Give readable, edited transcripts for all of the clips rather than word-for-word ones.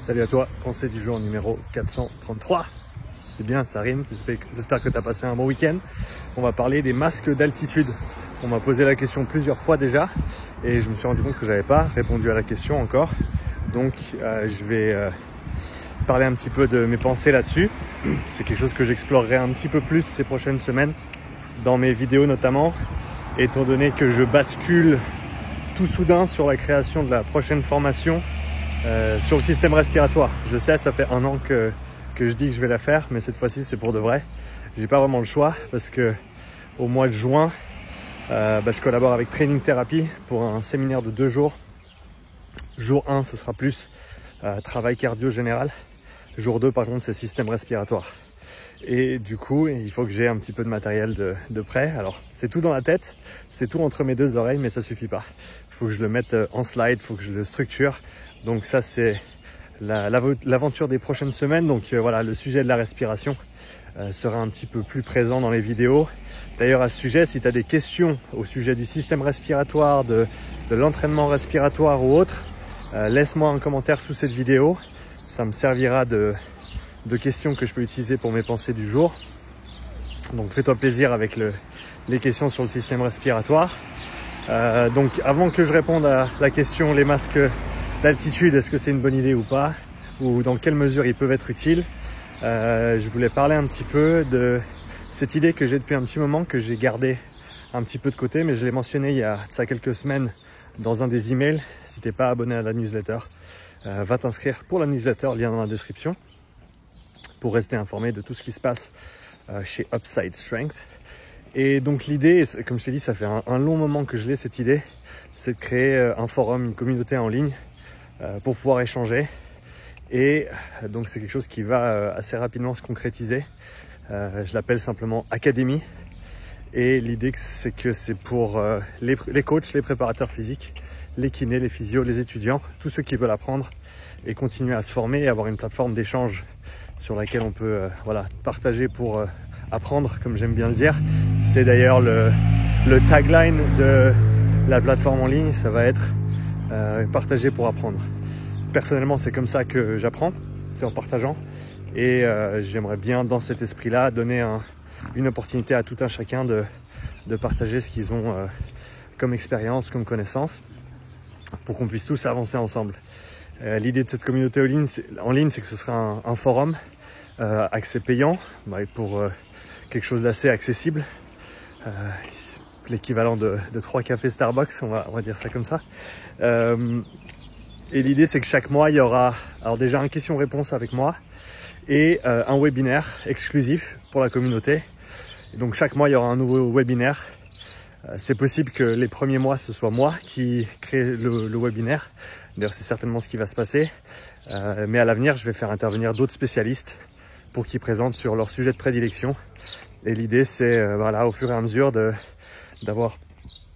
Salut à toi, pensée du jour numéro 433. C'est bien, ça rime, j'espère que tu as passé un bon week-end. On va parler des masques d'altitude. On m'a posé la question plusieurs fois déjà et je me suis rendu compte que je n'avais pas répondu à la question encore. Donc je vais parler un petit peu de mes pensées là-dessus. C'est quelque chose que j'explorerai un petit peu plus ces prochaines semaines dans mes vidéos notamment, étant donné que je bascule tout soudain sur la création de la prochaine formation sur le système respiratoire. Je sais, ça fait un an que je dis que je vais la faire, mais cette fois-ci c'est pour de vrai. J'ai pas vraiment le choix parce que au mois de juin, je collabore avec Training Therapy pour un séminaire de 2 jours. Jour 1, ce sera plus travail cardio général. Jour 2, par contre, c'est système respiratoire. Et du coup, il faut que j'ai un petit peu de matériel de prêt. Alors, c'est tout dans la tête, c'est tout entre mes 2 oreilles, mais ça suffit pas. Il faut que je le mette en slide, il faut que je le structure. Donc ça, c'est l'aventure des prochaines semaines. Donc voilà, le sujet de la respiration sera un petit peu plus présent dans les vidéos. D'ailleurs, à ce sujet, si tu as des questions au sujet du système respiratoire, de l'entraînement respiratoire ou autre, laisse-moi un commentaire sous cette vidéo. Ça me servira de questions que je peux utiliser pour mes pensées du jour. Donc fais-toi plaisir avec les questions sur le système respiratoire. Donc avant que je réponde à la question les masques d'altitude, est-ce que c'est une bonne idée ou pas, ou dans quelle mesure ils peuvent être utiles, je voulais parler un petit peu de cette idée que j'ai depuis un petit moment, que j'ai gardé un petit peu de côté, mais je l'ai mentionné il y a de ça quelques semaines dans un des emails. Si t'es pas abonné à la newsletter, va t'inscrire pour la newsletter, lien dans la description, pour rester informé de tout ce qui se passe chez Upside Strength. Et donc l'idée, comme je t'ai dit, ça fait un long moment que je l'ai, cette idée, c'est de créer un forum, une communauté en ligne pour pouvoir échanger. Et donc c'est quelque chose qui va assez rapidement se concrétiser. Je l'appelle simplement Académie. Et l'idée, c'est que c'est pour les coachs, les préparateurs physiques, les kinés, les physios, les étudiants, tous ceux qui veulent apprendre et continuer à se former et avoir une plateforme d'échange sur laquelle on peut partager pour apprendre, comme j'aime bien le dire. C'est d'ailleurs le tagline de la plateforme en ligne, ça va être partager pour apprendre. Personnellement, c'est comme ça que j'apprends, c'est en partageant. Et j'aimerais bien, dans cet esprit-là, donner une opportunité à tout un chacun de partager ce qu'ils ont comme expérience, comme connaissance, pour qu'on puisse tous avancer ensemble. L'idée de cette communauté en ligne, c'est que ce sera un forum accès payant, pour quelque chose d'assez accessible, l'équivalent de 3 cafés Starbucks, on va dire ça comme ça. Et l'idée, c'est que chaque mois, il y aura alors déjà un question-réponse avec moi et un webinaire exclusif pour la communauté. Et donc chaque mois, il y aura un nouveau webinaire. C'est possible que les premiers mois, ce soit moi qui crée le webinaire. D'ailleurs, c'est certainement ce qui va se passer. Mais à l'avenir, je vais faire intervenir d'autres spécialistes pour qu'ils présentent sur leur sujet de prédilection. Et l'idée, c'est au fur et à mesure d'avoir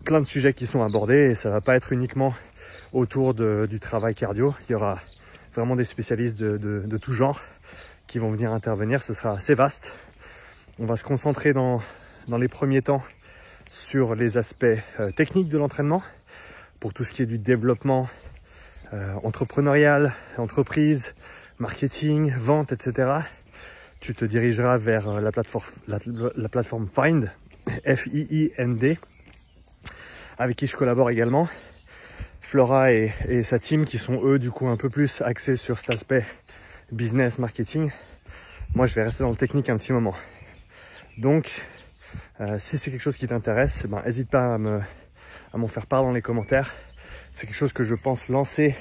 plein de sujets qui sont abordés. Et ça va pas être uniquement autour du travail cardio. Il y aura vraiment des spécialistes de tout genre qui vont venir intervenir. Ce sera assez vaste. On va se concentrer dans les premiers temps sur les aspects techniques de l'entraînement, pour tout ce qui est du développement entrepreneurial, entreprise, marketing, vente, etc. Tu te dirigeras vers la plateforme Find, F-I-I-N-D, avec qui je collabore également. Flora et sa team qui sont eux du coup un peu plus axés sur cet aspect business, marketing. Moi je vais rester dans le technique un petit moment. Donc si c'est quelque chose qui t'intéresse, n'hésite pas à m'en faire part dans les commentaires. C'est quelque chose que je pense lancer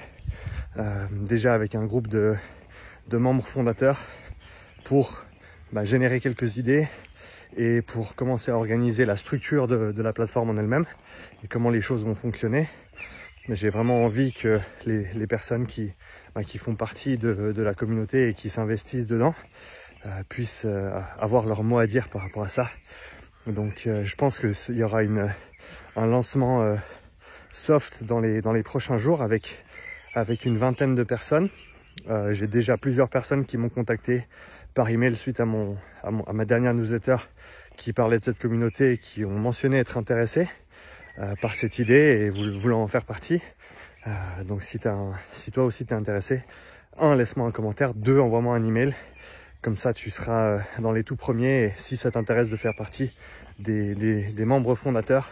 déjà avec un groupe de membres fondateurs pour générer quelques idées et pour commencer à organiser la structure de la plateforme en elle-même et comment les choses vont fonctionner. Mais j'ai vraiment envie que les personnes qui font partie de la communauté et qui s'investissent dedans puissent avoir leur mot à dire par rapport à ça. Donc je pense qu'il y aura un lancement soft dans les prochains jours avec une vingtaine de personnes. J'ai déjà plusieurs personnes qui m'ont contacté par email suite à ma dernière newsletter qui parlait de cette communauté et qui ont mentionné être intéressés par cette idée et voulant en faire partie. Donc si toi aussi t'es intéressé, 1, laisse-moi un commentaire. 2, envoie-moi un email. Comme ça, tu seras dans les tout premiers. Et si ça t'intéresse de faire partie des membres fondateurs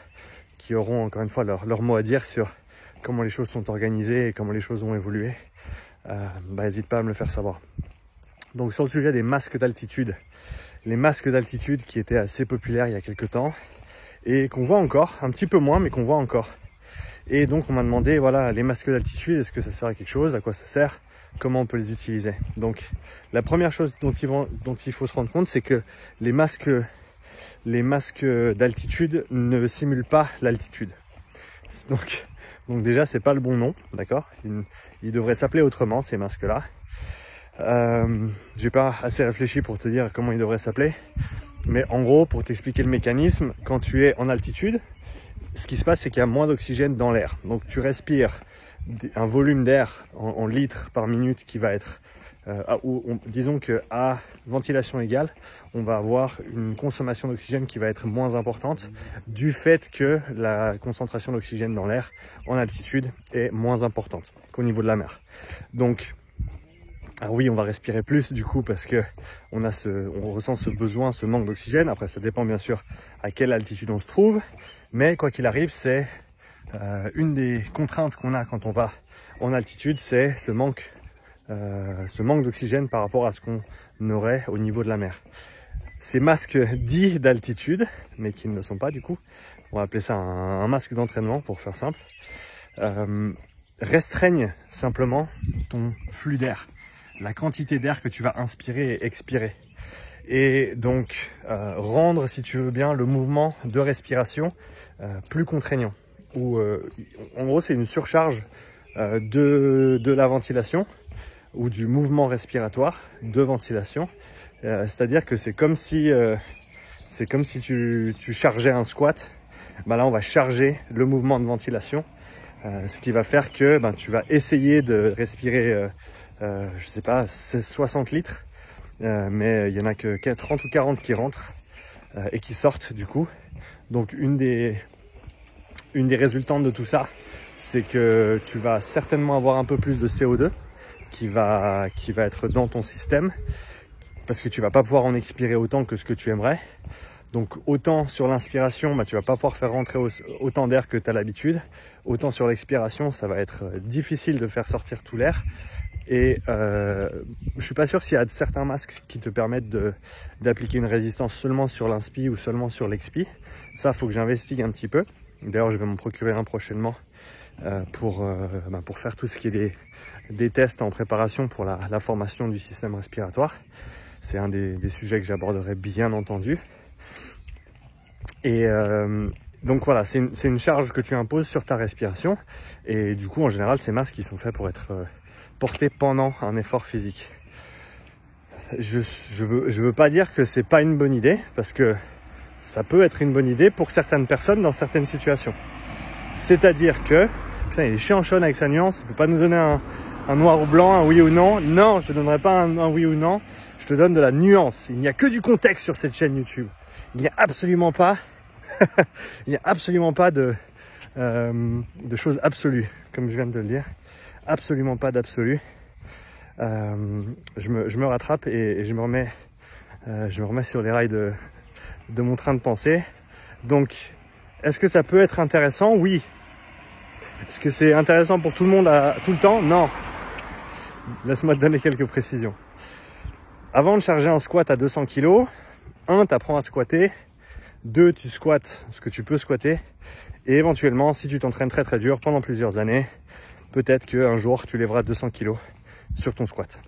qui auront encore une fois leur mot à dire sur comment les choses sont organisées et comment les choses ont évolué, n'hésite pas à me le faire savoir. Donc sur le sujet des masques d'altitude, les masques d'altitude qui étaient assez populaires il y a quelques temps et qu'on voit encore, un petit peu moins, mais qu'on voit encore. Et donc on m'a demandé, voilà, les masques d'altitude, est-ce que ça sert à quelque chose, à quoi ça sert, comment on peut les utiliser. Donc la première chose dont il faut se rendre compte, c'est que les masques d'altitude ne simulent pas l'altitude. Donc déjà, c'est pas le bon nom, d'accord? Ils devraient s'appeler autrement, ces masques-là. J'ai pas assez réfléchi pour te dire comment ils devraient s'appeler. Mais en gros, pour t'expliquer le mécanisme, quand tu es en altitude, ce qui se passe, c'est qu'il y a moins d'oxygène dans l'air. Donc tu respires un volume d'air en litres par minute qui va être, disons qu'à ventilation égale, on va avoir une consommation d'oxygène qui va être moins importante du fait que la concentration d'oxygène dans l'air en altitude est moins importante qu'au niveau de la mer. Donc, alors oui, on va respirer plus du coup parce que on ressent ce besoin, ce manque d'oxygène. Après, ça dépend bien sûr à quelle altitude on se trouve, mais quoi qu'il arrive, c'est une des contraintes qu'on a quand on va en altitude, c'est ce manque d'oxygène par rapport à ce qu'on aurait au niveau de la mer. Ces masques dits d'altitude, mais qui ne le sont pas du coup, on va appeler ça un masque d'entraînement pour faire simple, restreignent simplement ton flux d'air, la quantité d'air que tu vas inspirer et expirer. Et donc rendre, si tu veux bien, le mouvement de respiration plus contraignant. En gros, c'est une surcharge de la ventilation ou du mouvement respiratoire de ventilation. C'est-à-dire que c'est comme si tu chargeais un squat. Là, on va charger le mouvement de ventilation, ce qui va faire que tu vas essayer de respirer, je sais pas, 60 litres, mais il y en a que 30 ou 40 qui rentrent et qui sortent du coup. Donc une des résultantes de tout ça, c'est que tu vas certainement avoir un peu plus de CO2 qui va être dans ton système parce que tu vas pas pouvoir en expirer autant que ce que tu aimerais. Donc autant sur l'inspiration, tu vas pas pouvoir faire rentrer autant d'air que tu as l'habitude. Autant sur l'expiration, ça va être difficile de faire sortir tout l'air. Et je suis pas sûr s'il y a certains masques qui te permettent d'appliquer une résistance seulement sur l'inspi ou seulement sur l'expi. Ça, faut que j'investigue un petit peu. D'ailleurs, je vais m'en procurer un prochainement pour faire tout ce qui est des tests en préparation pour la formation du système respiratoire. C'est un des sujets que j'aborderai bien entendu. Et donc voilà, c'est une charge que tu imposes sur ta respiration. Et du coup, en général, ces masques ils sont faits pour être portés pendant un effort physique. Je veux pas dire que c'est pas une bonne idée, parce que ça peut être une bonne idée pour certaines personnes dans certaines situations. C'est-à-dire que, putain, il est chiant Sean avec sa nuance, il peut pas nous donner un noir ou blanc, un oui ou non. Non, je te donnerai pas un oui ou non, je te donne de la nuance. Il n'y a que du contexte sur cette chaîne YouTube. Il n'y a absolument pas, de choses absolues, comme je viens de te le dire. Absolument pas d'absolu. Je me rattrape et je me remets sur les rails de mon train de pensée. Donc, est-ce que ça peut être intéressant? Oui. Est-ce que c'est intéressant pour tout le monde tout le temps? Non. Laisse-moi te donner quelques précisions. Avant de charger un squat à 200 kg, 1, tu apprends à squatter. 2, tu squattes ce que tu peux squatter. Et éventuellement, si tu t'entraînes très très dur pendant plusieurs années, peut-être qu'un jour, tu lèveras 200 kg sur ton squat.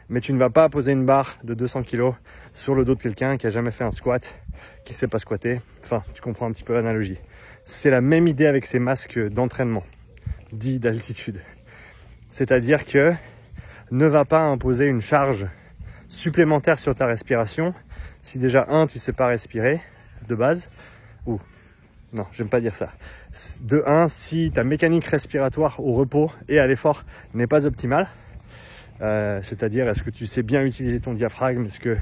Mais tu ne vas pas poser une barre de 200 kg sur le dos de quelqu'un qui a jamais fait un squat, qui sait pas squatter. Enfin, tu comprends un petit peu l'analogie. C'est la même idée avec ces masques d'entraînement, dits d'altitude. C'est-à-dire que ne va pas imposer une charge supplémentaire sur ta respiration si déjà, 1, tu sais pas respirer de base, ou non, j'aime pas dire ça. De 1, si ta mécanique respiratoire au repos et à l'effort n'est pas optimale, c'est-à-dire est-ce que tu sais bien utiliser ton diaphragme, est-ce que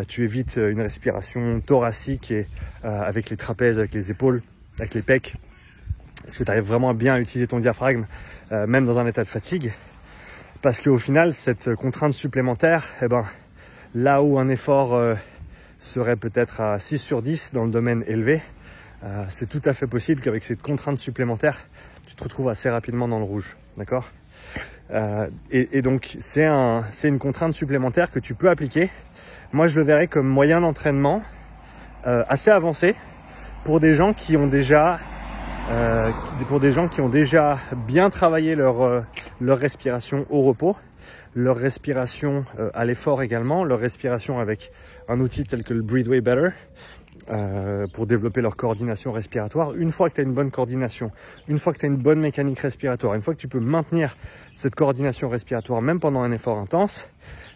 tu évites une respiration thoracique et avec les trapèzes, avec les épaules, avec les pecs, est-ce que tu arrives vraiment à bien utiliser ton diaphragme même dans un état de fatigue? Parce qu'au final, cette contrainte supplémentaire, eh ben, là où un effort serait peut-être à 6 sur 10 dans le domaine élevé, c'est tout à fait possible qu'avec cette contrainte supplémentaire, tu te retrouves assez rapidement dans le rouge. D'accord ? Et donc, c'est une contrainte supplémentaire que tu peux appliquer. Moi, je le verrais comme moyen d'entraînement assez avancé pour des gens qui ont déjà bien travaillé leur respiration au repos, leur respiration à l'effort également, leur respiration avec un outil tel que le Breathe Way Better pour développer leur coordination respiratoire. Une fois que tu as une bonne coordination, une fois que tu as une bonne mécanique respiratoire, une fois que tu peux maintenir cette coordination respiratoire même pendant un effort intense,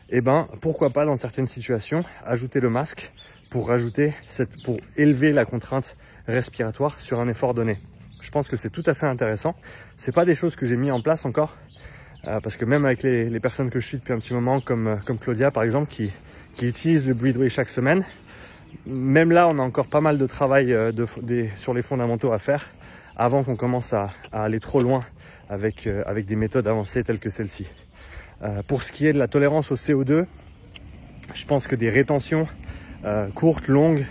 eh ben, pourquoi pas dans certaines situations ajouter le masque pour élever la contrainte respiratoire sur un effort donné. Je pense que c'est tout à fait intéressant. C'est pas des choses que j'ai mis en place encore, parce que même avec les personnes que je suis depuis un petit moment, comme Claudia par exemple, qui utilise le Breathe Way chaque semaine, même là, on a encore pas mal de travail sur les fondamentaux à faire avant qu'on commence à aller trop loin avec des méthodes avancées telles que celle-ci. Pour ce qui est de la tolérance au CO2, je pense que des rétentions courtes, longues,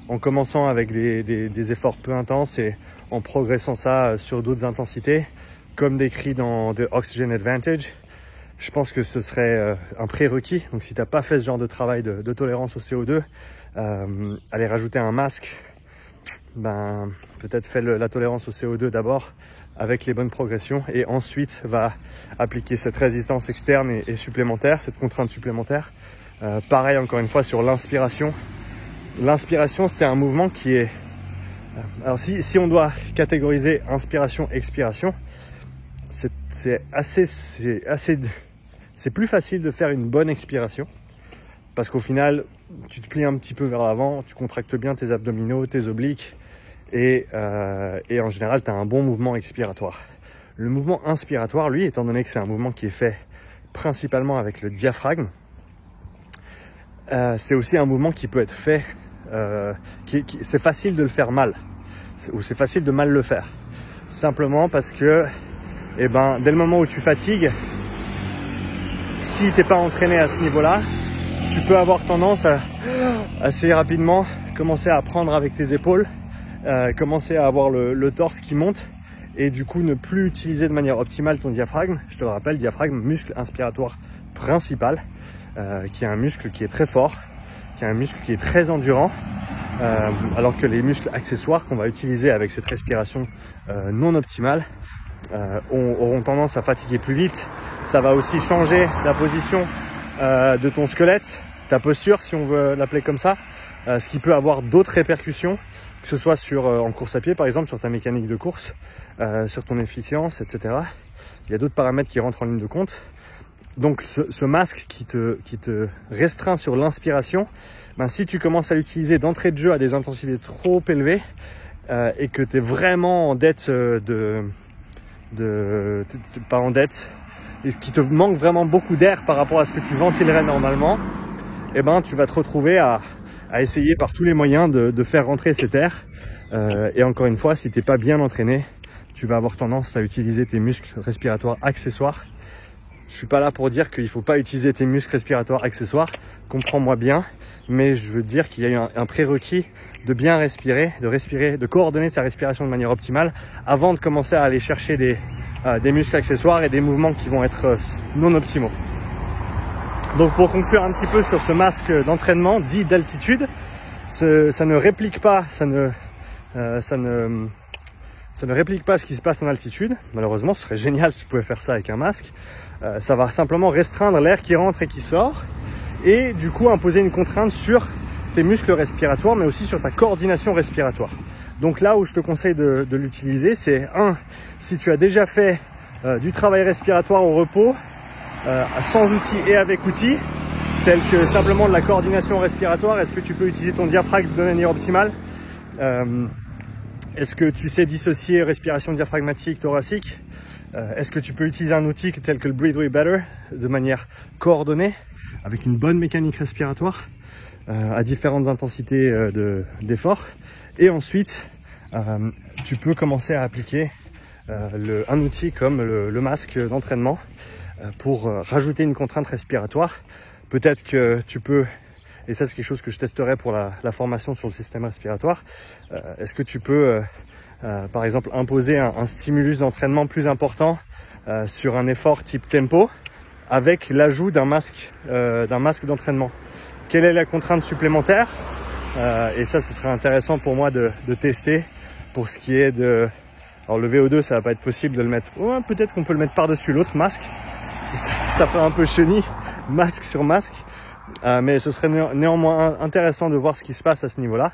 en commençant avec des efforts peu intenses et en progressant ça sur d'autres intensités, comme décrit dans The Oxygen Advantage, je pense que ce serait un prérequis. Donc si tu n'as pas fait ce genre de travail de tolérance au CO2, aller rajouter un masque, ben, peut-être fais la tolérance au CO2 d'abord avec les bonnes progressions et ensuite va appliquer cette résistance externe et supplémentaire, cette contrainte supplémentaire. Pareil encore une fois sur l'inspiration. L'inspiration, c'est un mouvement qui est... Alors si on doit catégoriser inspiration, expiration, c'est plus facile de faire une bonne expiration parce qu'au final, tu te plies un petit peu vers l'avant, tu contractes bien tes abdominaux, tes obliques et en général, tu as un bon mouvement expiratoire. Le mouvement inspiratoire, lui, étant donné que c'est un mouvement qui est fait principalement avec le diaphragme, c'est aussi un mouvement qui peut être fait, c'est facile de le faire mal, ou c'est facile de mal le faire. Simplement parce que, dès le moment où tu fatigues, si t'es pas entraîné à ce niveau-là, tu peux avoir tendance à assez rapidement commencer à prendre avec tes épaules, commencer à avoir le torse qui monte et du coup ne plus utiliser de manière optimale ton diaphragme. Je te le rappelle, diaphragme, muscle inspiratoire principal, qui est un muscle qui est très fort, qui est un muscle qui est très endurant, alors que les muscles accessoires qu'on va utiliser avec cette respiration non optimale auront tendance à fatiguer plus vite. Ça va aussi changer la position de ton squelette, ta posture si on veut l'appeler comme ça, ce qui peut avoir d'autres répercussions, que ce soit en course à pied par exemple, sur ta mécanique de course, sur ton efficience, etc. Il y a d'autres paramètres qui rentrent en ligne de compte. Donc ce masque qui te restreint sur l'inspiration, si tu commences à l'utiliser d'entrée de jeu à des intensités trop élevées et que tu es vraiment en dette pas en dette, et qui te manque vraiment beaucoup d'air par rapport à ce que tu ventilerais normalement, tu vas te retrouver à essayer par tous les moyens de faire rentrer cet air. Et encore une fois, si tu n'es pas bien entraîné, tu vas avoir tendance à utiliser tes muscles respiratoires accessoires. Je suis pas là pour dire qu'il faut pas utiliser tes muscles respiratoires accessoires, comprends-moi bien, mais je veux dire qu'il y a eu un prérequis de bien respirer, de coordonner sa respiration de manière optimale avant de commencer à aller chercher des muscles accessoires et des mouvements qui vont être non optimaux. Donc pour conclure un petit peu sur ce masque d'entraînement dit d'altitude, ça ne réplique pas ce qui se passe en altitude. Malheureusement, ce serait génial si tu pouvais faire ça avec un masque. Ça va simplement restreindre l'air qui rentre et qui sort et du coup imposer une contrainte sur tes muscles respiratoires mais aussi sur ta coordination respiratoire. Donc là où je te conseille de l'utiliser, c'est si tu as déjà fait du travail respiratoire au repos, sans outils et avec outils, tels que simplement de la coordination respiratoire, est-ce que tu peux utiliser ton diaphragme de manière optimale? Est-ce que tu sais dissocier respiration diaphragmatique, thoracique? Est-ce que tu peux utiliser un outil tel que le Breathe Way Better de manière coordonnée, avec une bonne mécanique respiratoire, à différentes intensités d'effort? Et ensuite, tu peux commencer à appliquer un outil comme le masque d'entraînement pour rajouter une contrainte respiratoire. Peut-être que tu peux, et ça c'est quelque chose que je testerai pour la formation sur le système respiratoire, est-ce que tu peux par exemple imposer un stimulus d'entraînement plus important sur un effort type tempo avec l'ajout d'un masque d'entraînement. Quelle est la contrainte supplémentaire? Et ça, ce serait intéressant pour moi de tester pour ce qui est de... Alors le VO2, ça va pas être possible de le mettre... Oh, peut-être qu'on peut le mettre par-dessus l'autre masque. Ça fait un peu chenille, masque sur masque. Mais ce serait néanmoins intéressant de voir ce qui se passe à ce niveau-là.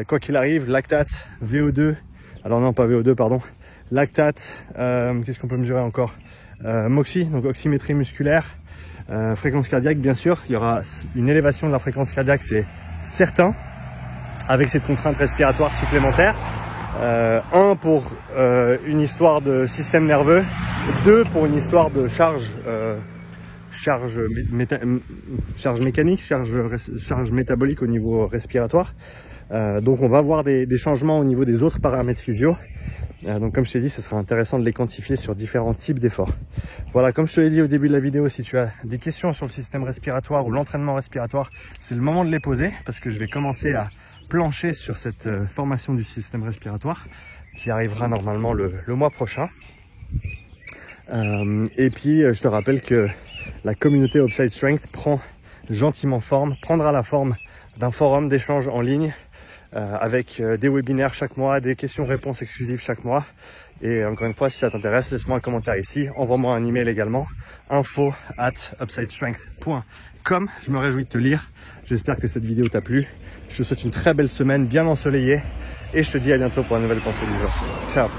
Quoi qu'il arrive, lactate, VO2... Alors non, pas VO2, pardon. Lactate, qu'est-ce qu'on peut mesurer encore? Moxy, donc oxymétrie musculaire. Fréquence cardiaque, bien sûr. Il y aura une élévation de la fréquence cardiaque, c'est certain, avec cette contrainte respiratoire supplémentaire. Un, pour une histoire de système nerveux. Deux, pour une histoire de charge mécanique, charge métabolique au niveau respiratoire. Donc on va avoir des changements au niveau des autres paramètres physio. Donc comme je t'ai dit, ce sera intéressant de les quantifier sur différents types d'efforts. Voilà, comme je te l'ai dit au début de la vidéo, si tu as des questions sur le système respiratoire ou l'entraînement respiratoire, c'est le moment de les poser parce que je vais commencer à plancher sur cette formation du système respiratoire qui arrivera normalement le mois prochain. Et puis je te rappelle que la communauté Upside Strength prend gentiment forme, prendra la forme d'un forum d'échange en ligne avec des webinaires chaque mois, des questions-réponses exclusives chaque mois. Et encore une fois, si ça t'intéresse, laisse-moi un commentaire ici, envoie-moi un email également, info@upsidestrength.com. Je me réjouis de te lire, j'espère que cette vidéo t'a plu. Je te souhaite une très belle semaine, bien ensoleillée, et je te dis à bientôt pour une nouvelle pensée du jour. Ciao.